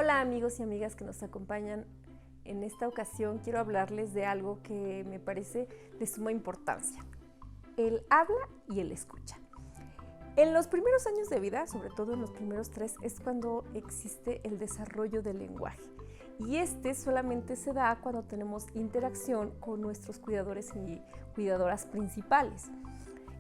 Hola amigos y amigas que nos acompañan. En esta ocasión quiero hablarles de algo que me parece de suma importancia: el habla y el escucha. En los primeros años de vida, sobre todo en los primeros 3, es cuando existe el desarrollo del lenguaje. Y este solamente se da cuando tenemos interacción con nuestros cuidadores y cuidadoras principales.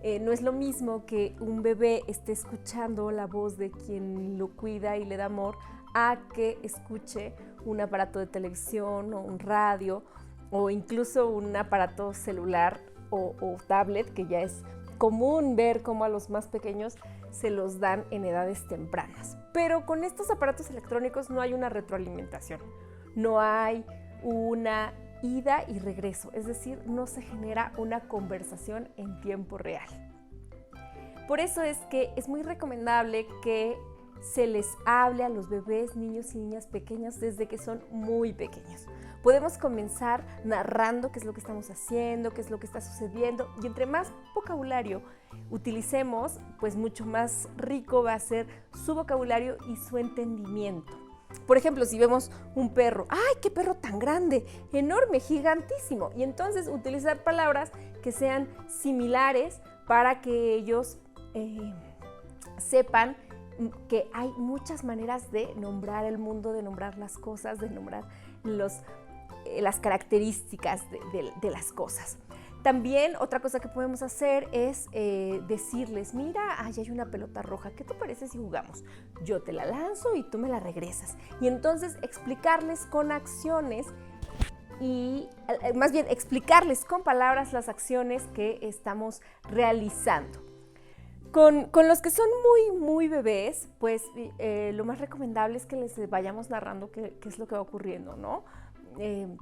No es lo mismo que un bebé esté escuchando la voz de quien lo cuida y le da amor a que escuche un aparato de televisión o un radio o incluso un aparato celular o tablet, que ya es común ver cómo a los más pequeños se los dan en edades tempranas. Pero con estos aparatos electrónicos no hay una retroalimentación, no hay una ida y regreso, es decir, no se genera una conversación en tiempo real. Por eso es que es muy recomendable que se les hable a los bebés, niños y niñas pequeños desde que son muy pequeños. Podemos comenzar narrando qué es lo que estamos haciendo, qué es lo que está sucediendo, y entre más vocabulario utilicemos, pues mucho más rico va a ser su vocabulario y su entendimiento. Por ejemplo, si vemos un perro, ¡ay, qué perro tan grande! Enorme, gigantísimo. Y entonces utilizar palabras que sean similares para que ellos sepan que hay muchas maneras de nombrar el mundo, de nombrar las cosas, de nombrar las características de las cosas. También otra cosa que podemos hacer es decirles: mira, hay una pelota roja, ¿qué te parece si jugamos? Yo te la lanzo y tú me la regresas. Y entonces explicarles con acciones y más bien explicarles con palabras las acciones que estamos realizando. Con los que son muy bebés, pues lo más recomendable es que les vayamos narrando qué es lo que va ocurriendo, ¿no?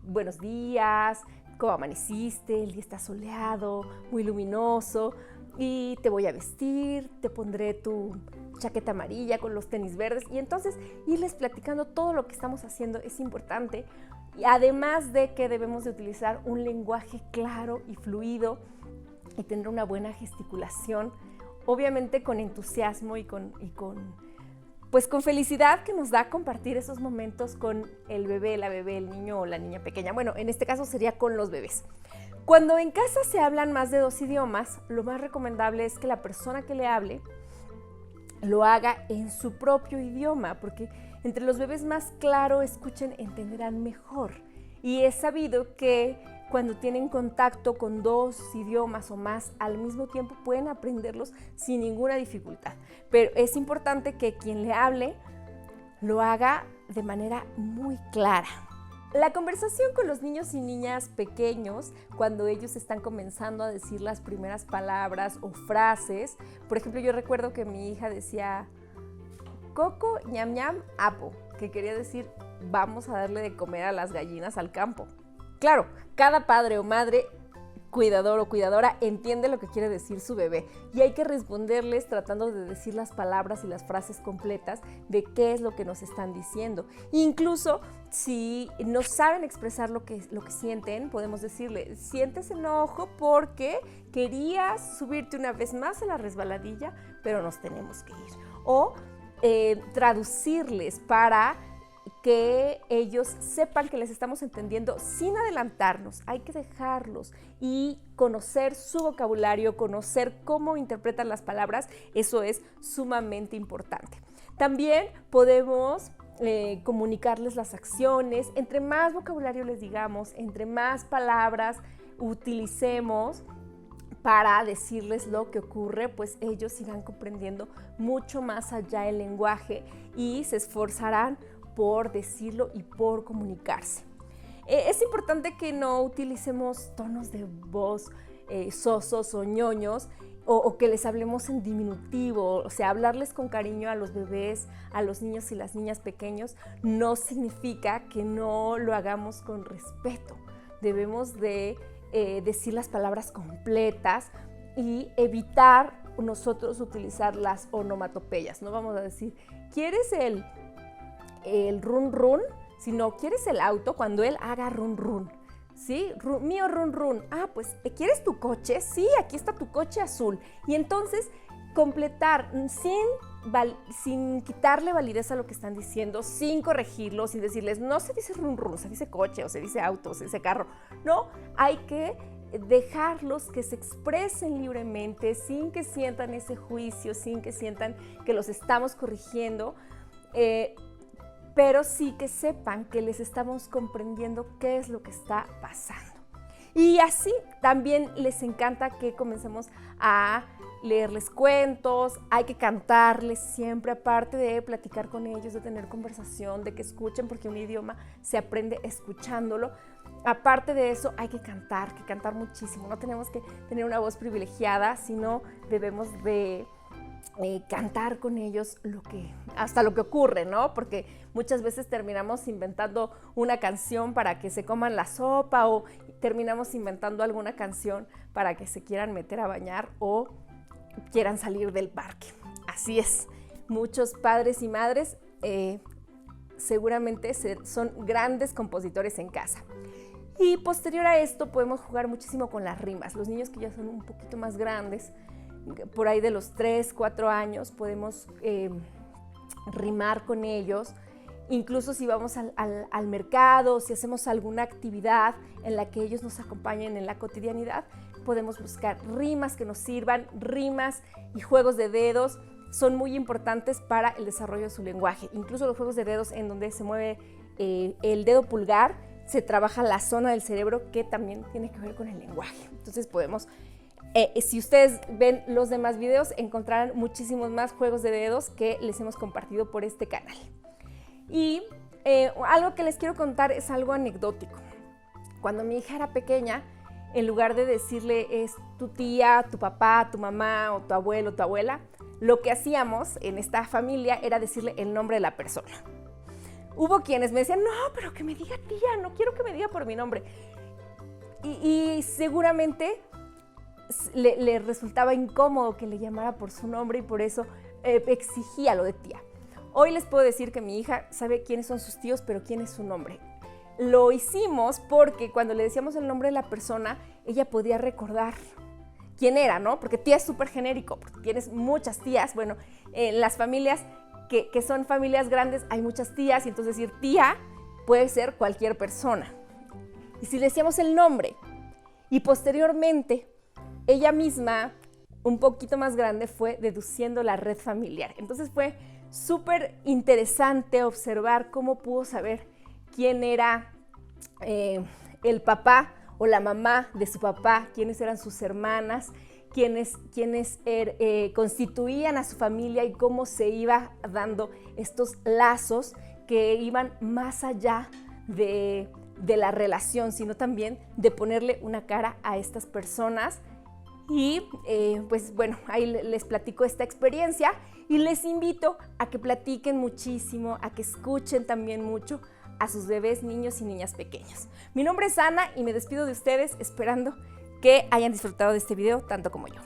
Buenos días, ¿cómo amaneciste? El día está soleado, muy luminoso, y te voy a vestir, te pondré tu chaqueta amarilla con los tenis verdes, y entonces irles platicando todo lo que estamos haciendo es importante, y además de que debemos de utilizar un lenguaje claro y fluido y tener una buena gesticulación, obviamente con entusiasmo y con felicidad que nos da compartir esos momentos con el bebé, la bebé, el niño o la niña pequeña. Bueno, en este caso sería con los bebés. Cuando en casa se hablan más de 2 idiomas, lo más recomendable es que la persona que le hable lo haga en su propio idioma, porque entre los bebés más claro escuchen, entenderán mejor. Y es sabido que cuando tienen contacto con 2 idiomas o más al mismo tiempo pueden aprenderlos sin ninguna dificultad. Pero es importante que quien le hable lo haga de manera muy clara. La conversación con los niños y niñas pequeños, cuando ellos están comenzando a decir las primeras palabras o frases, por ejemplo, yo recuerdo que mi hija decía coco, ñam ñam, apo, que quería decir vamos a darle de comer a las gallinas al campo. Claro, cada padre o madre, cuidador o cuidadora, entiende lo que quiere decir su bebé, y hay que responderles tratando de decir las palabras y las frases completas de qué es lo que nos están diciendo. Incluso si no saben expresar lo que sienten, podemos decirle: sientes enojo porque querías subirte una vez más a la resbaladilla, pero nos tenemos que ir. O traducirles para que ellos sepan que les estamos entendiendo sin adelantarnos. Hay que dejarlos y conocer su vocabulario, conocer cómo interpretan las palabras. Eso es sumamente importante. También podemos comunicarles las acciones. Entre más vocabulario les digamos, entre más palabras utilicemos para decirles lo que ocurre, pues ellos irán comprendiendo mucho más allá el lenguaje y se esforzarán por decirlo y por comunicarse. Es importante que no utilicemos tonos de voz sosos o ñoños o que les hablemos en diminutivo. O sea, hablarles con cariño a los bebés, a los niños y las niñas pequeños no significa que no lo hagamos con respeto. Debemos de decir las palabras completas y evitar nosotros utilizar las onomatopeyas. No vamos a decir, ¿quieres el run run? Sino, ¿quieres el auto? Cuando él haga run run, ¿sí? Mío run run. Ah, pues, ¿quieres tu coche? Sí, aquí está tu coche azul. Y entonces completar sin sin quitarle validez a lo que están diciendo, sin corregirlo, sin decirles, no se dice run run, se dice coche, o se dice auto, o se dice carro. No, hay que dejarlos que se expresen libremente, sin que sientan ese juicio, sin que sientan que los estamos corrigiendo, pero sí que sepan que les estamos comprendiendo qué es lo que está pasando. Y así también les encanta que comencemos a leerles cuentos, hay que cantarles siempre, aparte de platicar con ellos, de tener conversación, de que escuchen, porque un idioma se aprende escuchándolo. Aparte de eso, hay que cantar muchísimo. No tenemos que tener una voz privilegiada, sino debemos de cantar con ellos hasta lo que ocurre, ¿no? Porque muchas veces terminamos inventando una canción para que se coman la sopa, o terminamos inventando alguna canción para que se quieran meter a bañar o quieran salir del parque. Así es, muchos padres y madres seguramente son grandes compositores en casa. Y posterior a esto podemos jugar muchísimo con las rimas. Los niños que ya son un poquito más grandes, por ahí de los 3, 4 años, podemos rimar con ellos. Incluso si vamos al mercado, si hacemos alguna actividad en la que ellos nos acompañen en la cotidianidad, podemos buscar rimas que nos sirvan. Rimas y juegos de dedos son muy importantes para el desarrollo de su lenguaje. Incluso los juegos de dedos en donde se mueve el dedo pulgar, se trabaja la zona del cerebro que también tiene que ver con el lenguaje. Entonces podemos, si ustedes ven los demás videos, encontrarán muchísimos más juegos de dedos que les hemos compartido por este canal. Y algo que les quiero contar es algo anecdótico. Cuando mi hija era pequeña, en lugar de decirle es tu tía, tu papá, tu mamá o tu abuelo, tu abuela, lo que hacíamos en esta familia era decirle el nombre de la persona. Hubo quienes me decían, no, pero que me diga tía, no quiero que me diga por mi nombre. Y seguramente le resultaba incómodo que le llamara por su nombre y por eso exigía lo de tía. Hoy les puedo decir que mi hija sabe quiénes son sus tíos, pero quién es su nombre. Lo hicimos porque cuando le decíamos el nombre de la persona, ella podía recordar quién era, ¿no? Porque tía es súper genérico, porque tienes muchas tías. Bueno, en las familias que son familias grandes hay muchas tías, y entonces decir tía puede ser cualquier persona. Y si le decíamos el nombre y posteriormente ella misma, un poquito más grande, fue deduciendo la red familiar. Entonces fue súper interesante observar cómo pudo saber quién era el papá o la mamá de su papá, quiénes eran sus hermanas, quiénes constituían a su familia y cómo se iba dando estos lazos que iban más allá de la relación, sino también de ponerle una cara a estas personas. Y pues bueno, ahí les platico esta experiencia y les invito a que platiquen muchísimo, a que escuchen también mucho a sus bebés, niños y niñas pequeños. Mi nombre es Ana y me despido de ustedes esperando que hayan disfrutado de este video tanto como yo.